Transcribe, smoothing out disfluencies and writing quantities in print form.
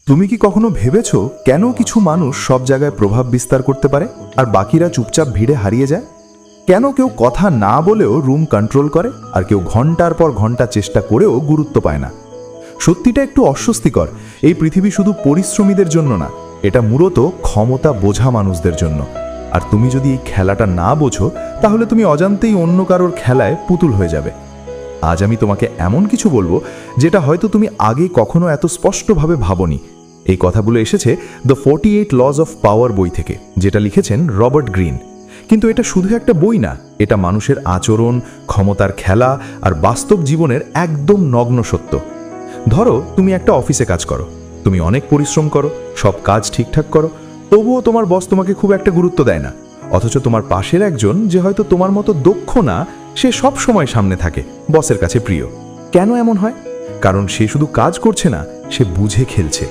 তুমি কি কখনো ভেবেছো কেন কিছু মানুষ সব জায়গায় প্রভাব বিস্তার করতে পারে আর বাকিরা চুপচাপ ভিড়ে হারিয়ে যায়? কেন কেউ কথা না বলেও রুম কন্ট্রোল করে আর কেউ ঘন্টার পর ঘন্টা চেষ্টা করেও গুরুত্ব পায় না? সত্যিটা একটু অস্বস্তিকর। এই পৃথিবী শুধু পরিশ্রমীদের জন্য না, এটা মূলত ক্ষমতা বোঝা মানুষদের জন্য। আর তুমি যদি এই খেলাটা না বোঝো, তাহলে তুমি অজান্তেই অন্য কারোর খেলায় পুতুল হয়ে যাবে। আজ আমি তোমাকে এমন কিছু বলবো যেটা হয়তো তুমি আগে কখনো এত স্পষ্টভাবে ভাবনি। এই কথাগুলো এসেছে দ্য 48 লজ অফ পাওয়ার বই থেকে, যেটা লিখেছেন রবার্ট গ্রিন। কিন্তু এটা শুধু একটা বই না, এটা মানুষের আচরণ, ক্ষমতার খেলা আর বাস্তব জীবনের একদম নগ্ন সত্য। ধরো তুমি একটা অফিসে কাজ করো, তুমি অনেক পরিশ্রম করো, সব কাজ ঠিকঠাক করো, তবুও তোমার বস তোমাকে খুব একটা গুরুত্ব দেয় না। অথচ তোমার পাশের একজন, যে হয়তো তোমার মতো দক্ষ না, সে সব সময় সামনে থাকে, বসের কাছে প্রিয়। কেন এমন হয়? কারণ সে শুধু কাজ করছে না, সে বুঝে খেলছে।